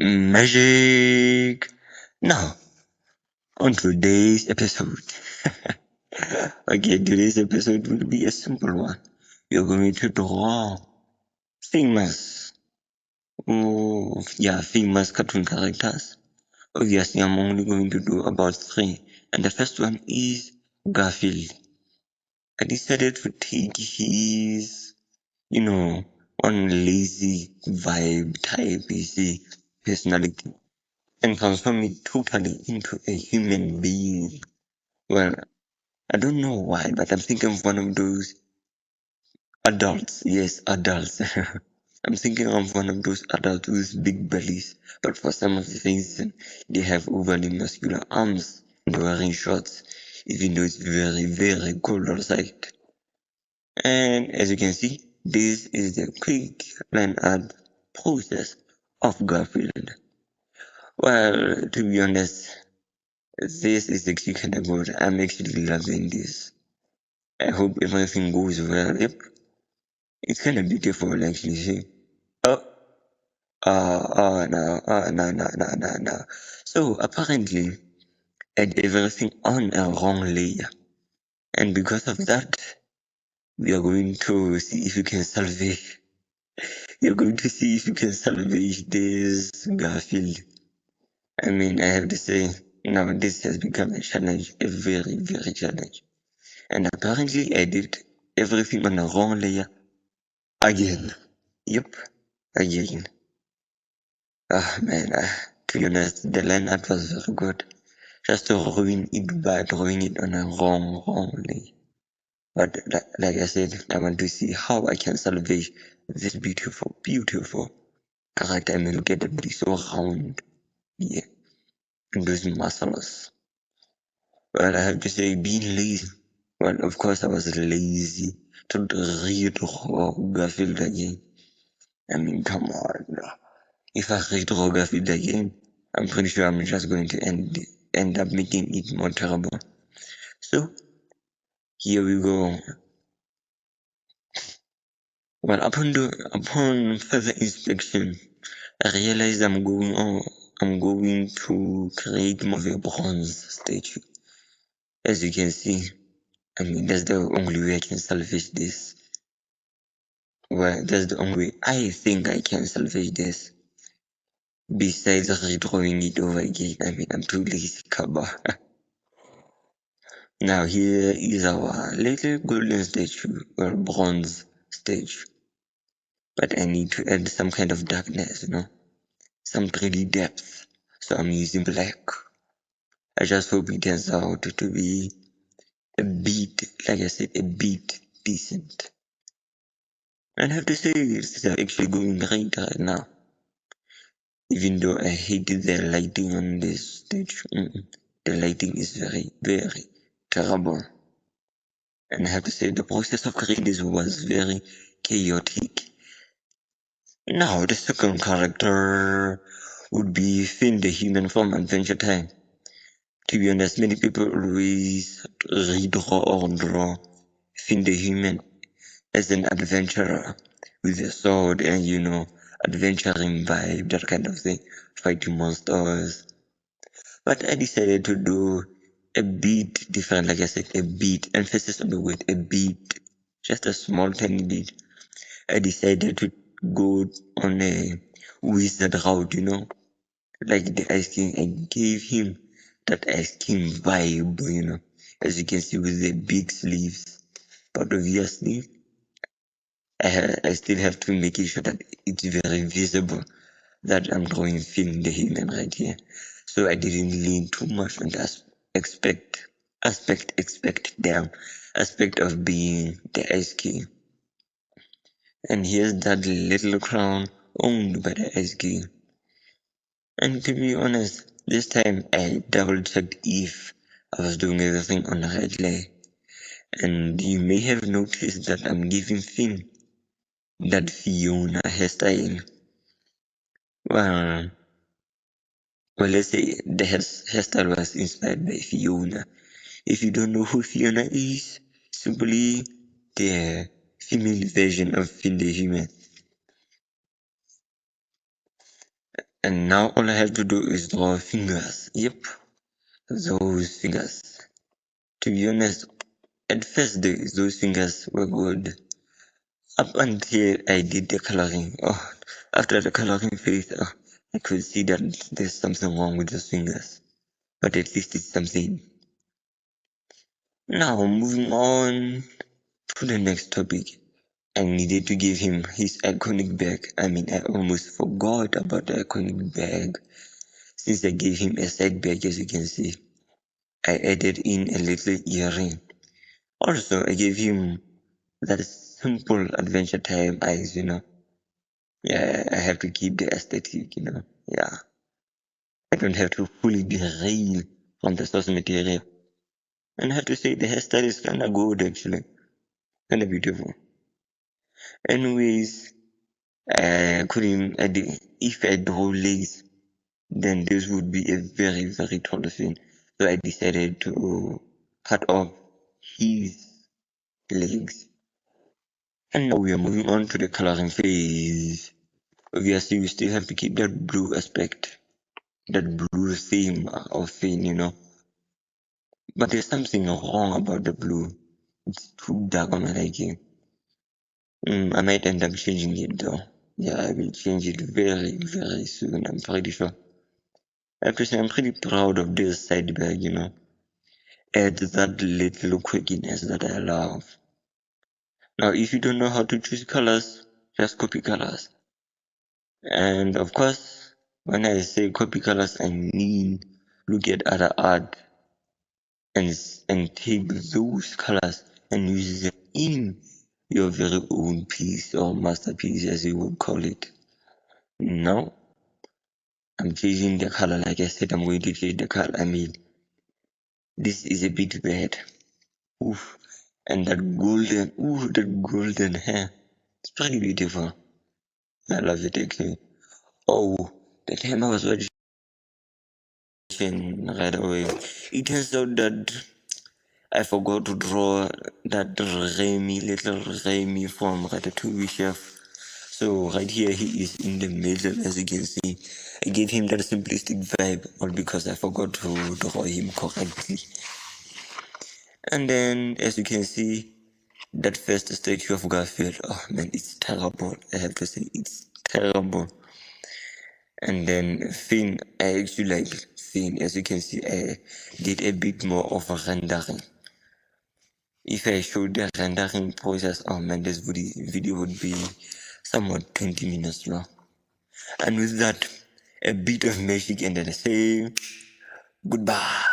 Magic! Now, on today's episode. Okay, today's episode will be a simple one. You're going to draw famous, famous cartoon characters. Obviously, I'm only going to do about three. And the first one is Garfield. I decided to take his, one lazy vibe type, personality and transform it totally into a human being. Well, I don't know why, but I'm thinking of one of those adults. Yes, adults. I'm thinking of one of those adults with big bellies, but for some reason they have overly muscular arms and wearing shorts, even though it's very, very cold outside. And as you can see, this is the quick line art process of Garfield. Well, to be honest, this is actually kind of good. I'm actually loving this. I hope everything goes well. Yep, it's kind of beautiful actually. See? Oh, no. So apparently, I did everything on a wrong layer, and because of that, we are going to see if you can salvage. You're going to see if you can salvage this Garfield. I mean, I have to say, now this has become a challenge, a very, very challenge. And apparently I did everything on the wrong layer again. Yep, again. Ah man, to be honest, the line art was very good. Just to ruin it by drawing it on a wrong layer. But like I said, I want to see how I can salvage this beautiful character. I mean, look at the body so round. Yeah, and those muscles. Well, I have to say, being lazy. Well, of course, I was lazy to redraw Garfield again. I mean, come on. If I redraw Garfield again, I'm pretty sure I'm just going to end up making it more terrible. So, here we go. Well, upon further inspection, I realized I'm going to create more of a bronze statue. As you can see, I mean, that's the only way I can salvage this. Well, that's the only way I think I can salvage this. Besides redrawing it over again, I mean, I'm too lazy, cover. Now here is our little golden statue, or bronze statue. But I need to add some kind of darkness, some 3D depth. So I'm using black. I just hope it turns out to be a bit, like I said, a bit decent. And I have to say, this is actually going great right now. Even though I hate the lighting on this stage. The lighting is very, very terrible. And I have to say, the process of creating this was very chaotic. Now, the second character would be Finn the Human from Adventure Time. To be honest, many people always redraw or draw Finn the Human as an adventurer with a sword and, adventuring vibe, that kind of thing, fighting monsters. But I decided to do a bit different, like I said, a bit, emphasis on the word, a bit, just a small tiny bit. I decided to go on a wizard route, like the Ice King. I gave him that Ice King vibe, as you can see with the big sleeves. But obviously, I still have to make sure that it's very visible that I'm drawing Finn the Human right here. So I didn't lean too much on the aspect of being the Ice King. And here's that little crown owned by the Ice King. And to be honest, this time I double checked if I was doing everything on the right layer. And you may have noticed that I'm giving Finn that Fiona hairstyle. Well, let's say the hairstyle was inspired by Fiona. If you don't know who Fiona is, simply the female version of Finn the Human. And now all I have to do is draw fingers. Yep, those fingers. To be honest, at first those fingers were good. Up until I did the coloring. Oh, after the coloring phase, I could see that there's something wrong with those fingers. But at least it's something. Now, moving on to the next topic. I needed to give him his iconic bag. I mean, I almost forgot about the iconic bag. Since I gave him a side bag, as you can see, I added in a little earring. Also, I gave him that simple Adventure Time eyes, Yeah, I have to keep the aesthetic. Yeah, I don't have to fully derail from the source material. And I have to say the hairstyle is kinda good actually. Kinda beautiful. Anyways, I couldn't, if I draw legs, then this would be a very, very tall thing. So I decided to cut off his legs. And now we are moving on to the coloring phase. Obviously, we still have to keep that blue aspect, that blue theme of Finn. But there's something wrong about the blue. It's too dark on my liking. I might end up changing it though. Yeah, I will change it very, very soon, I'm pretty sure. I have to say, I'm pretty proud of this side bag. Adds that little quirkiness that I love. Now, if you don't know how to choose colors, just copy colors. And of course, when I say copy colors, I mean look at other art and take those colors and use them in your very own piece or masterpiece, as you would call it. Now, I'm changing the color. Like I said, I'm going to change the color. I mean, this is a bit bad. Oof. And that golden hair. It's pretty beautiful. I love it actually. Oh, the time I was watching right away, it turns out that I forgot to draw that little Remy from Ratatouille chef. So right here he is in the middle, as you can see. I gave him that simplistic vibe, all because I forgot to draw him correctly. And then, as you can see, that first statue of Garfield, oh man, it's terrible. I have to say, it's terrible. And then Finn, I actually like Finn. As you can see, I did a bit more of a rendering. If I showed the rendering process, oh man, this video would be somewhat 20 minutes long. And with that, a bit of magic, and then I say goodbye.